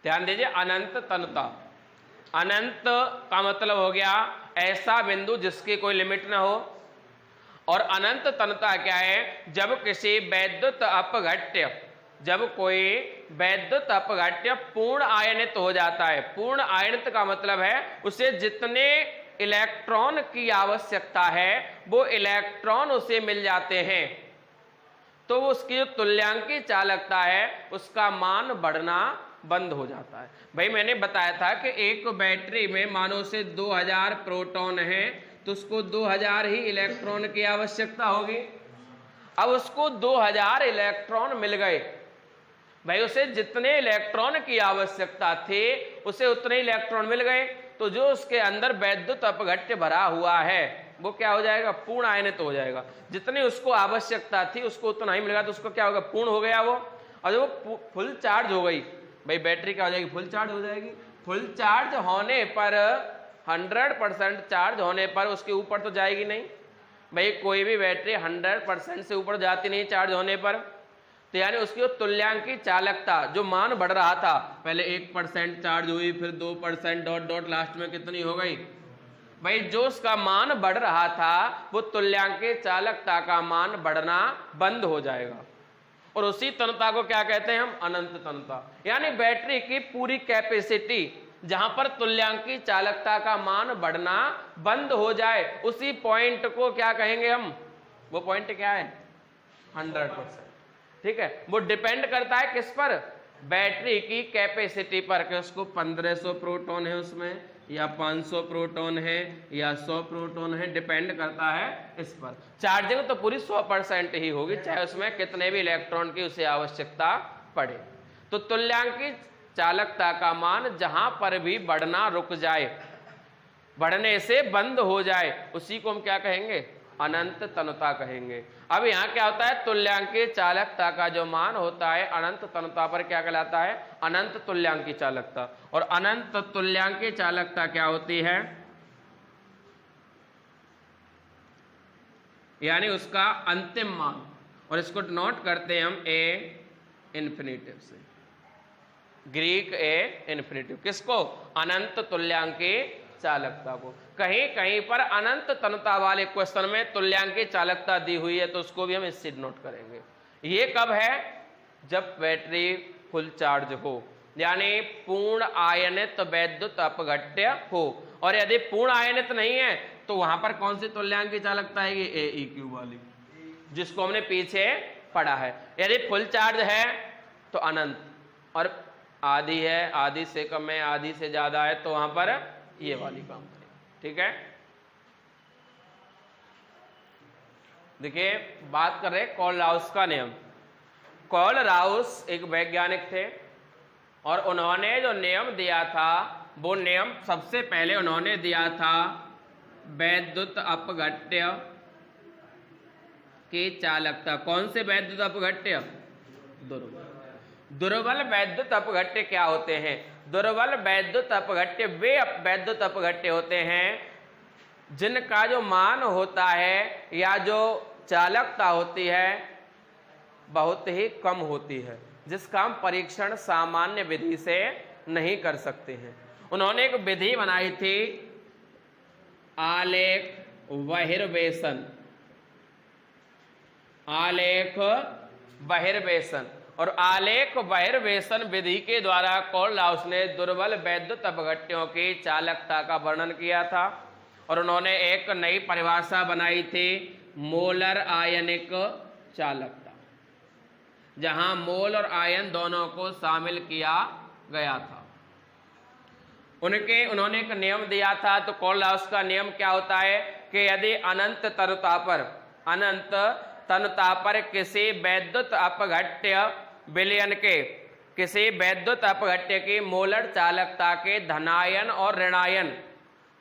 ध्यान दीजिए, अनंत तनता। अनंत का मतलब हो गया ऐसा बिंदु जिसकी कोई लिमिट ना हो। और अनंत तनता क्या है? जब किसी वैद्युत अपघट्य, जब कोई वैद्युत अपघट्य पूर्ण आयनित हो जाता है। पूर्ण आयनित का मतलब है उसे जितने इलेक्ट्रॉन की आवश्यकता है वो इलेक्ट्रॉन उसे मिल जाते हैं, तो उसकी जो तुल्यांकी चालकता है उसका मान बढ़ना बंद हो जाता है। भाई मैंने बताया था कि एक बैटरी में मानो से 2000 प्रोटॉन है तो उसको 2000 ही इलेक्ट्रॉन की आवश्यकता होगी। अब उसको 2000 इलेक्ट्रॉन मिल गए, भाई उसे जितने इलेक्ट्रॉन की आवश्यकता थी उसे उतने इलेक्ट्रॉन मिल गए, तो जो उसके अंदर वैद्युत अपघट्य भरा हुआ है वो क्या हो जाएगा? पूर्ण आयनित हो जाएगा। जितनी उसको आवश्यकता थी उसको उतना ही मिलेगा, तो उसको क्या होगा? पूर्ण हो गया वो। और जब वो फुल चार्ज हो गई, भाई बैटरी क्या हो जाएगी? फुल चार्ज हो जाएगी। फुल चार्ज होने पर 100% चार्ज होने पर उसके ऊपर तो जाएगी नहीं। भाई कोई भी बैटरी 100% से ऊपर जाती नहीं चार्ज होने पर। तो यानी उसकी तुल्यांकी चालकता जो मान बढ़ रहा था, पहले 1% चार्ज हुई, फिर 2%, डॉट डॉट लास्ट में कितनी हो गई? भाई जो उसका मान बढ़ रहा था वो तुल्यांकी चालकता का मान बढ़ना बंद हो जाएगा। और उसी तनता को क्या कहते हैं हम? अनंत तनता। यानी बैटरी की पूरी कैपेसिटी जहां पर तुल्यांकी चालकता का मान बढ़ना बंद हो जाए, उसी पॉइंट को क्या कहेंगे हम? वो पॉइंट क्या है? 100%। ठीक है, वो डिपेंड करता है किस पर? बैटरी की कैपेसिटी पर, कि उसको 1500 प्रोटॉन है उसमें, या 500 प्रोटॉन है, या 100 प्रोटॉन है, डिपेंड करता है इस पर। चार्जिंग तो पूरी 100% ही होगी, चाहे उसमें कितने भी इलेक्ट्रॉन की उसे आवश्यकता पड़े। तो तुल्यांकी चालकता का मान जहां पर भी बढ़ना रुक जाए, बढ़ने से बंद हो जाए, उसी को हम क्या कहेंगे? अनंत तनता कहेंगे। अब यहां क्या होता है? तुल्यांकी चालकता का जो मान होता है अनंत तनता पर क्या कहलाता है? अनंत तुल्यांकी चालकता। और अनंत तुल्यांकी चालकता क्या होती है? यानी उसका अंतिम मान, और इसको नोट करते हैं हम ए इन्फिनिटिव से, ग्रीक ए इन्फिनिटिव। किसको? अनंत तुल्यांकी चालकता को। कहीं कहीं पर अनंत तनता वाले क्वेश्चन में तुल्यांकी चालकता दी हुई है तो उसको भी हम इससे नोट करेंगे। ये कब है? जब बैटरी फुल चार्ज हो, यानी पूर्ण आयनित वैद्युत अपघट्य हो। और यदि पूर्ण आयनित नहीं है तो वहां पर कौन सी तुल्यांकी चालकता आएगी? ए ई क्यू वाली, जिसको हमने पीछे पढ़ा है। यदि फुल चार्ज है तो अनंत, और आधी है, आधी से कम है, आधी से ज्यादा है, तो वहां पर ये वाली काम करें। ठीक है, देखिए बात कर रहे कोलराउस का नियम। कोलराउस एक वैज्ञानिक थे और उन्होंने जो नियम दिया था वो नियम सबसे पहले उन्होंने दिया था वैद्युत अपघट्य की चालकता। कौन से वैद्युत अपघट्य? दुर्बल वैद्युत अपघट्य क्या होते हैं? दुर्बल वैद्युत अपघट्य वे वैद्युत अपघट्य होते हैं जिनका जो मान होता है या जो चालकता होती है बहुत ही कम होती है, जिसका हम परीक्षण सामान्य विधि से नहीं कर सकते हैं। उन्होंने एक विधि बनाई थी, आलेख बहिर्वेशन। आलेख बहिर्वेशन, और आलेख बहिर्वेशन विधि के द्वारा कोलराउस ने दुर्बल वैद्युत अपघट्यों की चालकता का वर्णन किया था। और उन्होंने एक नई परिभाषा बनाई थी, मोलर आयनिक चालकता, जहां मोल और आयन दोनों को शामिल किया गया था। उन्होंने एक नियम दिया था। तो कोलराउस का नियम क्या होता है कि यदि अनंत तनता पर किसी वैद्युत अपघट्य विलयन के, किसी वैद्युत अपघट्य की मोलर चालकता के धनायन और ऋणायन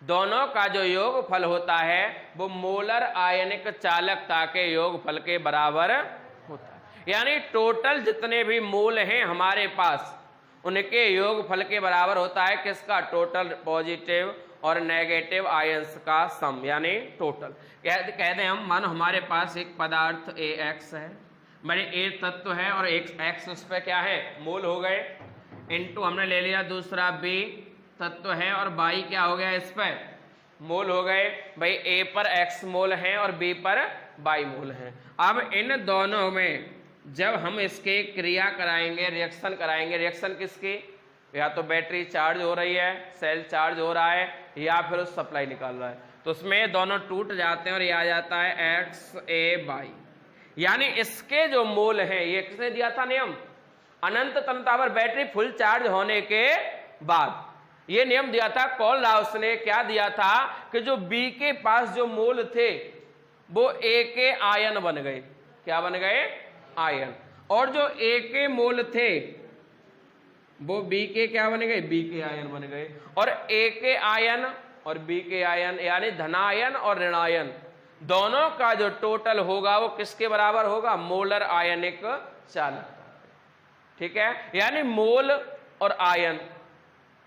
दोनों का जो योगफल होता है वो मोलर आयनिक चालकता के योगफल के बराबर होता है। यानी टोटल जितने भी मोल हैं हमारे पास उनके योगफल के बराबर होता है। किसका? टोटल पॉजिटिव और नेगेटिव आयंस का सम, यानी टोटल। कहते हैं हम, मानो हमारे पास एक पदार्थ AX है, मैंने A तत्व है और एक X उस पर क्या है? मोल हो गए। इंटू हमने ले लिया दूसरा बी तत्व है और बाई क्या हो गया इस पर मोल हो गए। भाई ए पर एक्स मोल हैं और बी पर बाई मोल हैं। अब इन दोनों में जब हम इसके क्रिया कराएंगे, रिएक्शन कराएंगे, रिएक्शन किसकी, या तो बैटरी चार्ज हो रही है, सेल चार्ज हो रहा है, या फिर उस सप्लाई निकाल रहा है, तो उसमें दोनों टूट जाते हैं और ये आ जाता है एक्स ए बाई। यानी इसके जो मोल हैं, ये किसने दिया था नियम, अनंत तनता पर बैटरी फुल चार्ज होने के बाद ये नियम दिया था कोलराउस ने। क्या दिया था कि जो बी के पास जो मोल थे वो ए के आयन बन गए। क्या बन गए, आयन। और जो ए के मोल थे वो बी के क्या बन गए, बी के आयन बन गए। और ए के आयन और बी के आयन यानी धनायन और ऋणायन दोनों का जो टोटल होगा वो किसके बराबर होगा, मोलर आयनिक चालकता। ठीक है, यानी मोल और आयन,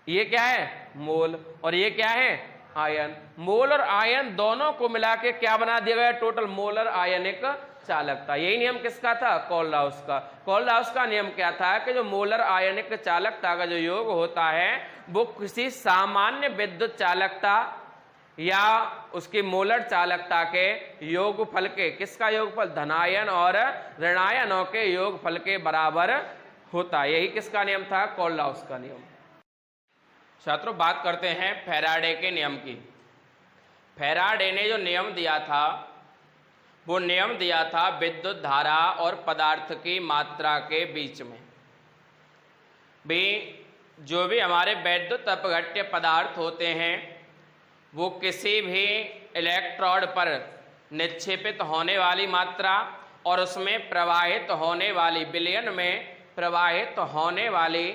ये क्या है मोल और ये क्या है आयन। मोल और आयन दोनों को मिला के क्या बना दिया गया, टोटल मोलर आयनिक चालकता। यही नियम किसका था, कोलराउस का। कोलराउस का नियम क्या था कि जो मोलर आयनिक चालकता का जो योग होता है वो किसी सामान्य विद्युत चालकता या उसकी मोलर चालकता के योगफल के, किसका योगफल, धनायन और ऋणायनों के योगफल के बराबर होता है। यही किसका नियम था, कोलराउस का नियम। छात्रों बात करते हैं फैराडे के नियम की। फैराडे ने जो नियम दिया था वो नियम दिया था विद्युत धारा और पदार्थ की मात्रा के बीच में भी। जो भी हमारे वैद्युत अपघट्य पदार्थ होते हैं वो किसी भी इलेक्ट्रोड पर निक्षेपित होने वाली मात्रा और उसमें प्रवाहित होने वाली, विलयन में प्रवाहित होने वाली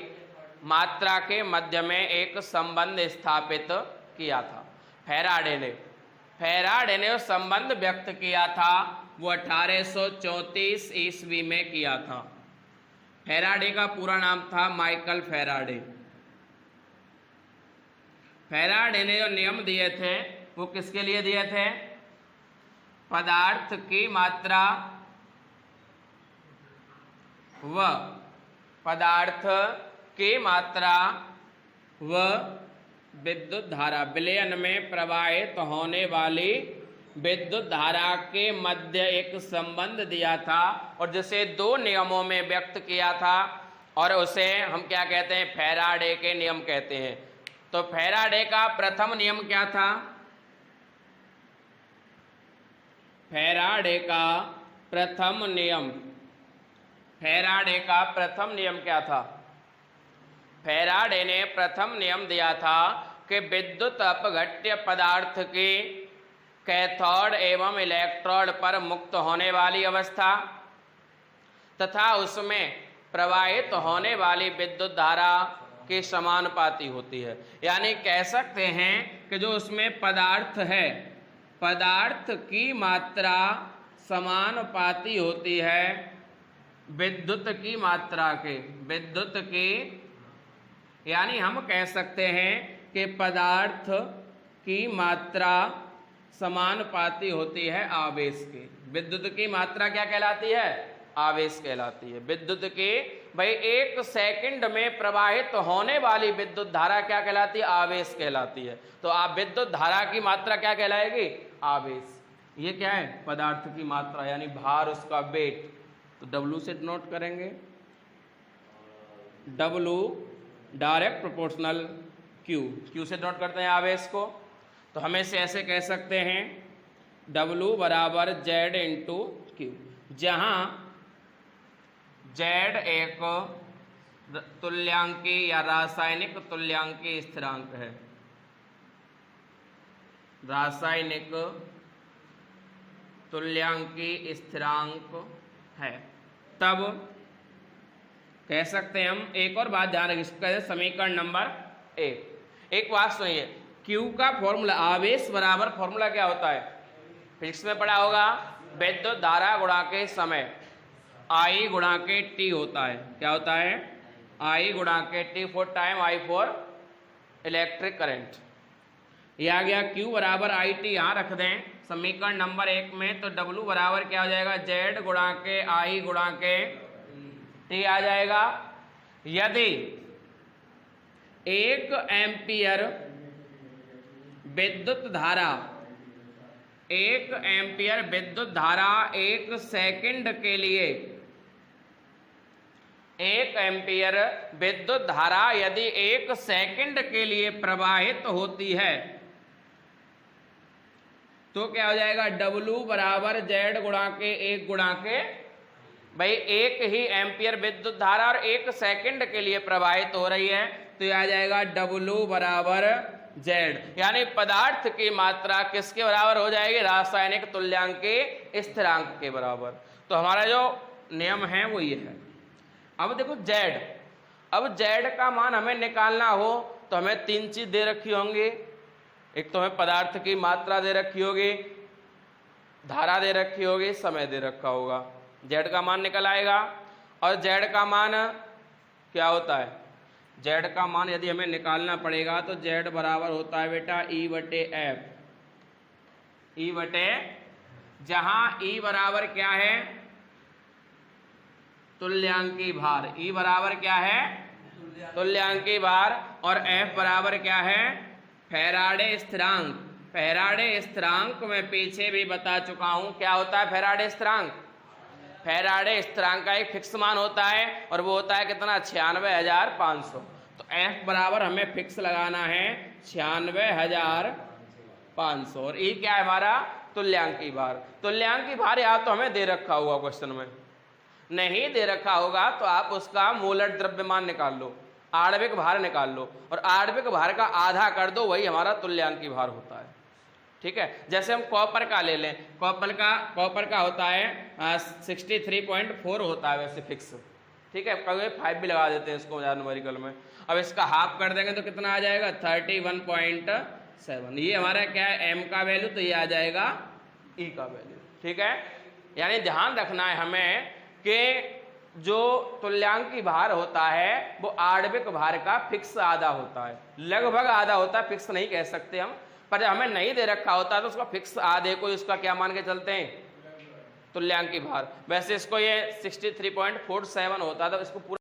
मात्रा के मध्य में एक संबंध स्थापित किया था फैराडे ने। फैराडे ने वो संबंध व्यक्त किया था वो 1834 ईस्वी में किया था। फैराडे का पूरा नाम था माइकल फैराडे। फैराडे ने जो नियम दिए थे वो किसके लिए दिए थे, पदार्थ की मात्रा व पदार्थ की मात्रा व विद्युत धारा, विलयन में प्रवाहित होने वाली विद्युत धारा के मध्य एक संबंध दिया था और जिसे दो नियमों में व्यक्त किया था और उसे हम क्या कहते हैं, फैराडे के नियम कहते हैं। तो फैराडे का प्रथम नियम क्या था, फैराडे का प्रथम नियम, फैराडे का प्रथम नियम क्या था, फैराडे ने प्रथम नियम दिया था कि विद्युत अपघट्य पदार्थ की कैथोड एवं इलेक्ट्रोड पर मुक्त होने वाली अवस्था तथा उसमें प्रवाहित होने वाली विद्युत धारा के समानुपाती होती है। यानी कह सकते हैं कि जो उसमें पदार्थ है, पदार्थ की मात्रा समानुपाती होती है विद्युत की मात्रा के, विद्युत की, यानी हम कह सकते हैं कि पदार्थ की मात्रा समानुपाती होती है आवेश की। विद्युत की मात्रा क्या कहलाती है, आवेश कहलाती है। विद्युत की भाई एक सेकंड में प्रवाहित होने वाली विद्युत धारा क्या कहलाती है, आवेश कहलाती है। तो आप विद्युत धारा की मात्रा क्या कहलाएगी, आवेश। ये क्या है, पदार्थ की मात्रा यानी भार, उसका वेट। तो W से नोट करेंगे, W डायरेक्ट प्रोपोर्शनल Q से नोट करते हैं आवेश को। तो हम इसे ऐसे कह सकते हैं W बराबर Z इंटू Q, जहाँ Z एक तुल्यांकी या रासायनिक तुल्यांकी स्थिरांक है, रासायनिक तुल्यांकी स्थिरांक है। तब कह सकते हैं हम, एक और बात ध्यान रखिए, समीकरण नंबर 1। एक बात सुनिए, Q का फॉर्मूला, आवेश बराबर फॉर्मूला क्या होता है, फिजिक्स में पढ़ा होगा, विद्युत धारा गुणा के समय, I गुणा के T होता है। क्या होता है, I गुणा के T for time, I for electric current. यह आ गया Q बराबर आई टी, यहाँ रख दें समीकरण नंबर 1 में। तो W बराबर क्या हो जाएगा, Z गुणा के I गुणा के T आ जाएगा। यदि 1 एम्पियर विद्युत धारा 1 एम्पियर विद्युत धारा 1 सेकंड के लिए 1 एम्पियर विद्युत धारा यदि 1 सेकंड के लिए प्रवाहित होती है तो क्या हो जाएगा, W बराबर Z गुणा के 1 गुणा के, भाई 1 ही एम्पियर विद्युत धारा और 1 सेकंड के लिए प्रवाहित हो रही है तो यह आ जाएगा W बराबर Z, यानी पदार्थ की मात्रा किसके बराबर हो जाएगी, रासायनिक तुल्यांक के स्थिरांक के बराबर। तो हमारा जो नियम है वो ये है। अब देखो Z, अब Z का मान हमें निकालना हो तो हमें 3 चीज दे रखी होंगी। एक तो हमें पदार्थ की मात्रा दे रखी होगी, धारा दे रखी होगी, समय दे रखा होगा, Z का मान निकल आएगा। और Z का मान क्या होता है, Z का मान यदि हमें निकालना पड़ेगा तो Z बराबर होता है बेटा E बटे F, E बटे, जहां E बराबर क्या है, तुल्यांकी भार, E बराबर क्या है, तुल्यांकी भार, और F बराबर क्या है, फैराडे स्थिरांक। फैराडे स्थिरांक मैं पीछे भी बता चुका हूं, क्या होता है फैराडे स्थिरांक, फैराडे स्थिरांक का एक फिक्स मान होता है और वो होता है कितना, 96,500। तो F बराबर हमें फिक्स लगाना है 96,500 और E क्या है हमारा, तुल्यांकी भार। तुल्यांकी भार या तो हमें दे रखा होगा क्वेश्चन में, नहीं दे रखा होगा तो आप उसका मूलक द्रव्यमान निकाल लो, आणविक भार निकाल लो और आणविक भार का आधा कर दो, वही हमारा तुल्यांकी भार होता है। ठीक है, जैसे हम कॉपर का ले लें, कॉपर का होता है 63.4 होता है वैसे फिक्स। ठीक है, कभी 5 भी लगा देते हैं इसको न्यूमेरिकल में। अब इसका हाफ कर देंगे तो कितना आ जाएगा, 31.7। ये हमारा क्या है, M का वैल्यू, तो ये आ जाएगा E का वैल्यू। ठीक है, यानी ध्यान रखना है हमें कि जो तुल्यांकी भार होता है वो आणविक भार का फिक्स आधा होता है, लगभग आधा होता है, फिक्स नहीं कह सकते हम, पर जब हमें नहीं दे रखा होता है तो उसका फिक्स आधे को इसका क्या मान के चलते हैं, तुल्यांकी भार। वैसे इसको ये 63.47 होता है, तो इसको पूरा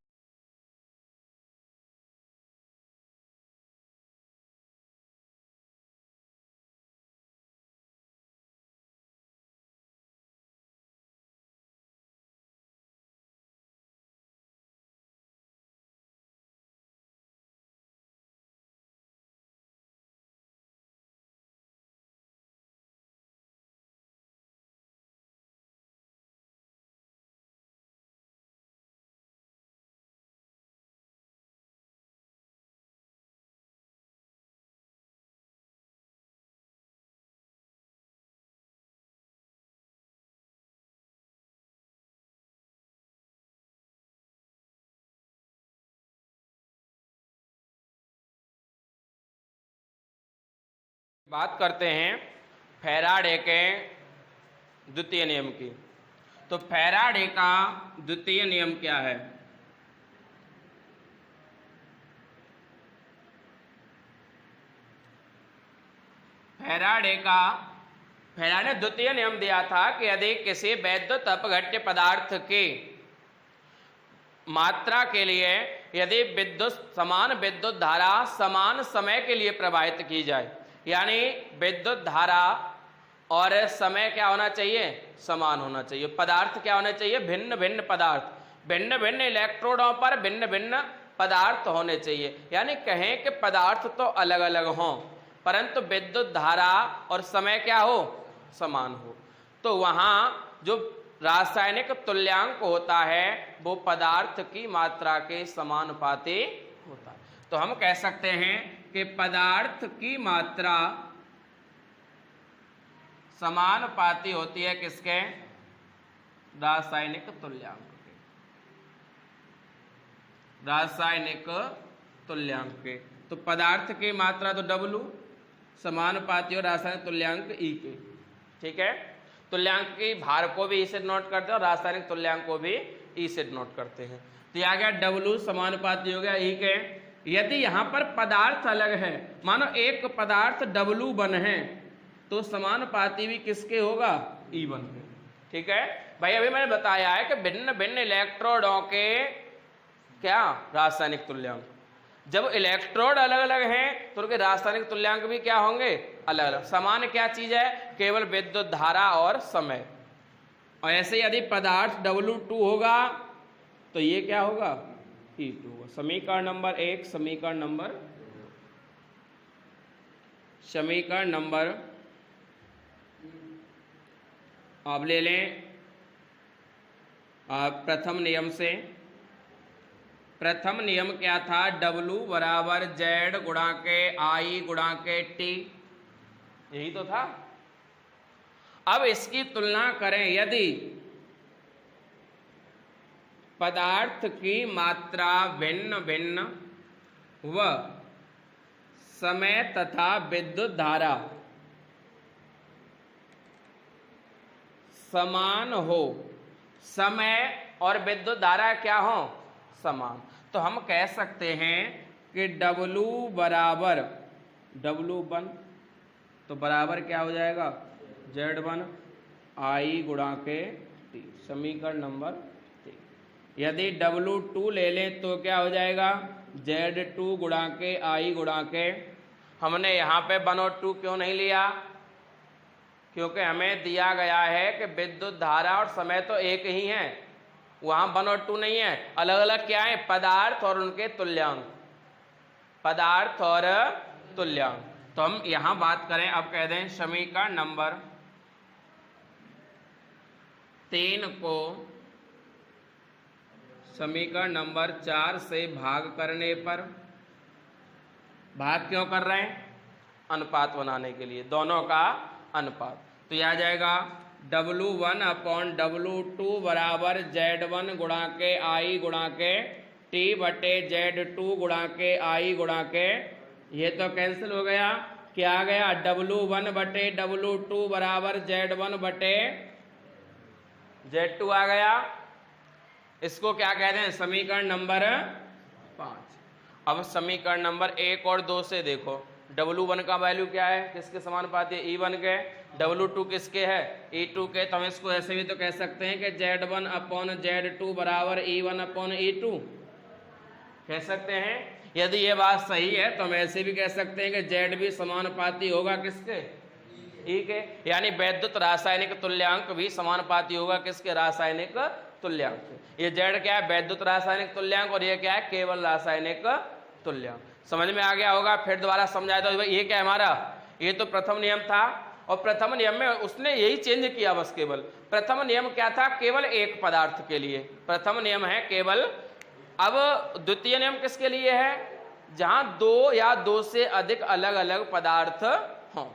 बात करते हैं फैराडे के द्वितीय नियम की। तो फैराडे का द्वितीय नियम क्या है, फैराडे द्वितीय नियम दिया था कि यदि किसी वैद्युत अपघट्य पदार्थ की मात्रा के लिए यदि समान विद्युत धारा समान समय के लिए प्रवाहित की जाए, यानी विद्युत धारा और समय क्या होना चाहिए, समान होना चाहिए, पदार्थ क्या होने चाहिए, भिन्न भिन्न पदार्थ, भिन्न भिन्न इलेक्ट्रोडों पर भिन्न भिन्न पदार्थ होने चाहिए। यानी कहें कि पदार्थ तो अलग अलग हों परंतु विद्युत धारा और समय क्या हो, समान हो। तो वहां जो रासायनिक तुल्यांक होता है वो पदार्थ की मात्रा के समानुपाती होता है। तो हम कह सकते हैं कि पदार्थ की मात्रा समानुपाती होती है किसके, रासायनिक तुल्यांक के, रासायनिक तुल्यांक के। तो पदार्थ की मात्रा तो W समानुपाती और रासायनिक तुल्यांक E के। ठीक है, तुल्यांक की भार को भी E से नोट करते हैं और रासायनिक तुल्यांक को भी E से नोट करते हैं। तो यह आ गया W समानुपाती हो गया E के। यदि यहां पर पदार्थ अलग है, मानो एक पदार्थ W1 है तो समानुपाती भी किसके होगा, E1 के। ठीक है भाई, अभी मैंने बताया है कि भिन्न भिन्न इलेक्ट्रोडों के क्या रासायनिक तुल्यांक। जब इलेक्ट्रोड अलग अलग हैं तो उनके रासायनिक तुल्यांक भी क्या होंगे, अलग अलग। समान क्या चीज है, केवल विद्युत धारा और समय। और ऐसे यदि पदार्थ W2 होगा तो ये क्या होगा, E2 होगा। समीकरण नंबर 1, समीकरण नंबर आप ले लें प्रथम नियम से। प्रथम नियम क्या था, W बराबर Z गुणा के I गुणा के T, यही तो था। अब इसकी तुलना करें, यदि पदार्थ की मात्रा भिन्न भिन्न व समय तथा विद्युत धारा समान हो, समय और विद्युत धारा क्या हो, समान, तो हम कह सकते हैं कि W बराबर W1 तो बराबर क्या हो जाएगा, Z1 I गुणा के T, समीकरण नंबर 3। यदि W2 ले लें तो क्या हो जाएगा, Z2 गुणा के I गुणा के, हमने यहाँ पे 1 और 2 क्यों नहीं लिया, क्योंकि हमें दिया गया है कि विद्युत धारा और समय तो एक ही है, वहां 1 और 2 नहीं है, अलग अलग क्या है, पदार्थ और उनके तुल्यांक, पदार्थ और तुल्यांक। तो हम यहां बात करें, अब कह दें समीकरण नंबर 3 को समीकरण नंबर 4 से भाग करने पर, भाग क्यों कर रहे हैं, अनुपात बनाने के लिए, दोनों का अनुपात। तो यह आ जाएगा W1 अपॉन W2 बराबर Z1 गुणा के I गुणा के T बटे Z2 गुणा के I गुणा के, ये तो कैंसिल हो गया, क्या आ गया, W1 बटे W2 बराबर Z1 बटे Z2 आ गया। इसको क्या कहते हैं, समीकरण नंबर 5। अब समीकरण नंबर 1 और 2 से देखो, W1 का वैल्यू क्या है, किसके समानुपाती है, E1 के, W2 किसके है, E2 के। तो हम इसको ऐसे भी तो कह सकते हैं कि Z1 अपॉन Z2 बराबर E1 अपॉन E2 कह सकते हैं। यदि ये बात सही है तो हम ऐसे भी कह सकते हैं कि Z भी समानुपाती होगा किसके, E के, यानी वैद्युत रासायनिक तुल्यांक भी समानुपाती होगा किसके, रासायनिक तुल्यांक। ये Z क्या है, वैद्युत रासायनिक तुल्यांक, और ये क्या है, केवल रासायनिक तुल्यांक। समझ में आ गया होगा। फिर दोबारा समझाया तो ये क्या है हमारा, ये तो प्रथम नियम था, और प्रथम नियम में उसने यही चेंज किया बस, केवल प्रथम नियम क्या था, केवल एक पदार्थ के लिए प्रथम नियम है केवल। अब द्वितीय नियम किसके लिए है, जहां 2 या 2 से अधिक अलग अलग पदार्थ हों,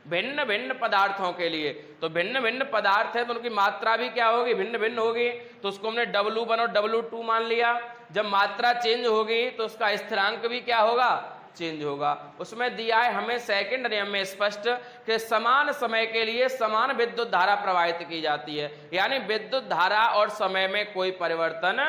भिन्न भिन्न पदार्थों के लिए। तो भिन्न भिन्न पदार्थ है तो उनकी मात्रा भी क्या होगी, भिन्न भिन्न होगी। तो उसको हमने W1 और W2 मान लिया। जब मात्रा चेंज होगी तो उसका स्थिरांक भी क्या होगा, चेंज होगा। उसमें दिया है हमें सेकंड नियम में स्पष्ट कि समान समय के लिए समान विद्युत धारा प्रवाहित की जाती है, यानी विद्युत धारा और समय में कोई परिवर्तन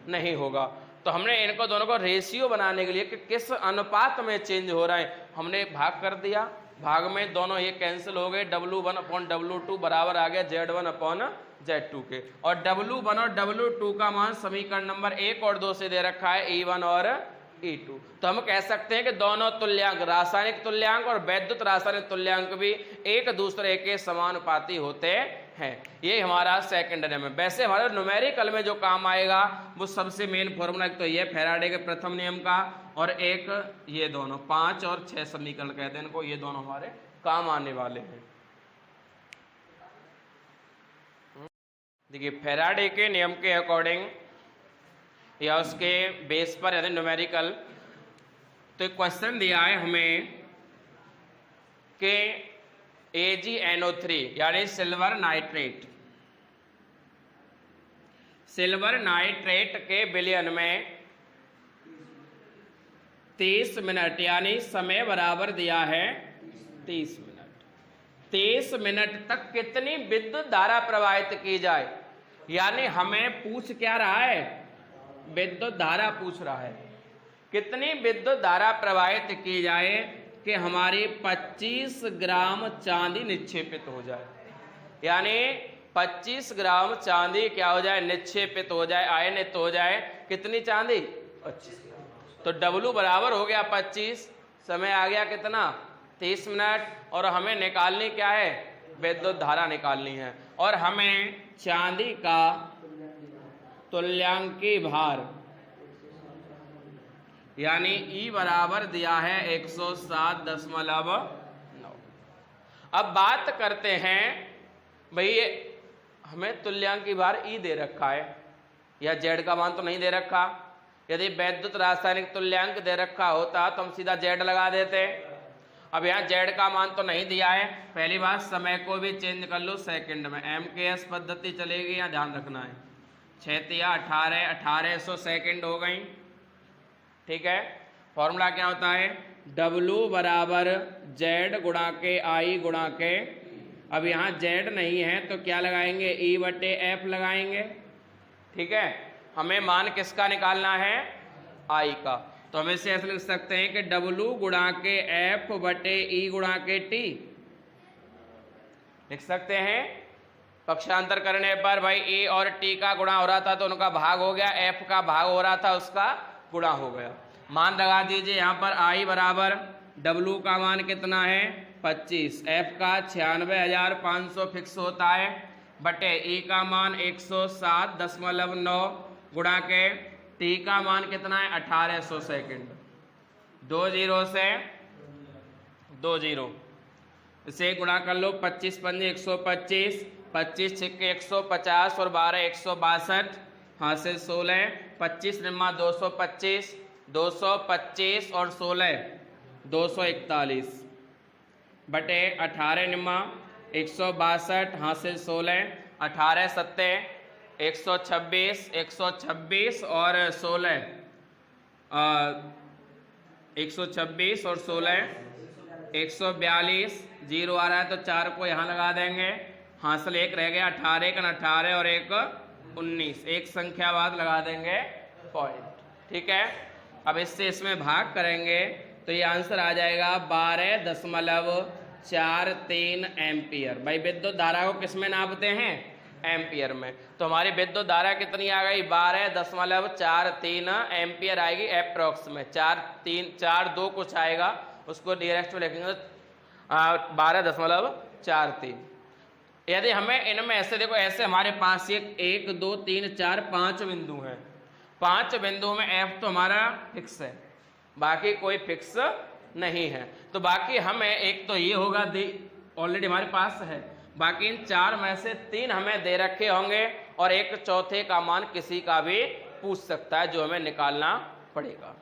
नहीं होगा। तो हमने इनको दोनों को रेशियो बनाने के लिए कि किस अनुपात में चेंज हो रहा है, हमने भाग कर दिया। भाग में दोनों ये कैंसिल हो गए, W1 अपॉन W2 बराबर आ गया Z1 अपॉन Z2 के। और W1 और W2 का मान समीकरण नंबर 1 और 2 से दे रखा है, E1 और E2। तो हम कह सकते हैं कि दोनों तुल्यांक, रासायनिक तुल्यांक और वैद्युत रासायनिक तुल्यांक भी एक दूसरे के समानुपाती होते हैं। ये हमारा सेकंड नियम है। वैसे हमारे न्यूमेरिकल में जो काम आएगा वो सबसे मेन फॉर्मूला तो ये फैराडे के प्रथम नियम का, और एक ये दोनों 5 और 6 समीकरण कहते हैं इनको, ये दोनों हमारे काम आने वाले हैं। देखिए फैराडे के नियम के अकॉर्डिंग या उसके बेस पर यदि न्यूमेरिकल, तो एक क्वेश्चन दिया है हमें कि AgNO3 यानी सिल्वर नाइट्रेट, सिल्वर नाइट्रेट के विलयन में 30 मिनट यानी समय बराबर दिया है 30 मिनट, 30 मिनट तक कितनी विद्युत धारा प्रवाहित की जाए। यानी हमें पूछ क्या रहा है, विद्युत धारा पूछ रहा है, कितनी विद्युत धारा प्रवाहित की जाए कि हमारी 25 ग्राम चांदी निक्षेपित हो जाए। यानी 25 ग्राम चांदी क्या हो जाए, निक्षेपित हो जाए, आयनित हो जाए। कितनी चांदी, 25 ग्राम। तो W बराबर हो गया 25, समय आ गया कितना 30 मिनट, और हमें निकालनी क्या है, विद्युत धारा निकालनी है, और हमें चांदी का तुल्यांकी भार यानी E बराबर दिया है 107.9। अब बात करते हैं भाई, हमें तुल्यांकी भार E दे रखा है, या Z का मान तो नहीं दे रखा। यदि वैद्युत रासायनिक तुल्यांक दे रखा होता तो हम सीधा Z लगा देते। अब यहाँ Z का मान तो नहीं दिया है। पहली बात, समय को भी चेंज कर लो सेकंड में, MKS पद्धति चलेगी, यहाँ ध्यान रखना है। 6 या 18, 1800 सेकंड हो गई। ठीक है, फॉर्मूला क्या होता है, W बराबर Z गुणा के I गुणा के, अब यहाँ Z नहीं है तो क्या लगाएंगे, E बटे F लगाएंगे। ठीक है, हमें मान किसका निकालना है, I का, तो हम इसे ऐसे लिख सकते हैं कि W गुणा के F बटे E गुणा के T लिख सकते हैं। पक्षांतर करने पर भाई A और T का गुणा हो रहा था तो उनका भाग हो गया, F का भाग हो रहा था उसका गुणा हो गया। मान लगा दीजिए यहाँ पर I बराबर W का मान कितना है 25, F का 96,500 फिक्स होता है, बटे E का मान 107.9 गुणा के T का मान कितना है 1800 सेकंड। 2 0 से 2 0 इसे गुणा कर लो, 25 पंजे 125, 25 छिक्के 150 और 12 162, हाँ से 16, 25 निम्मा 225, 225 और 16 241 बटे 18 निम्मा 162, हाँ से 16, 18 सत्ते 126, 126 और 16 126 और 16 142, 0 आ रहा है तो 4 को यहाँ लगा देंगे, हासिल 1 रह गया, 18 1 18 और 1 19, एक संख्या बाद लगा देंगे पॉइंट। ठीक है, अब इससे इसमें भाग करेंगे तो ये आंसर आ जाएगा 12.43 एम्पियर। भाई विद्युत धारा को किस में नापते हैं, एम्पियर में, तो हमारी विद्युत धारा कितनी आ गई 12.43 एम्पियर आएगी अप्रॉक्स में। 4 2 कुछ आएगा, उसको डायरेक्ट में लिखेंगे 12.43। यदि हमें इनमें ऐसे देखो, ऐसे हमारे पास 1 2 3 4 5 बिंदु हैं, 5 बिंदुओं में F तो हमारा फिक्स है, बाकी कोई फिक्स नहीं है, तो बाकी हमें एक तो ये होगा ऑलरेडी हमारे पास है, बाकी इन 4 में से 3 हमें दे रखे होंगे और एक चौथे का मान किसी का भी पूछ सकता है जो हमें निकालना पड़ेगा।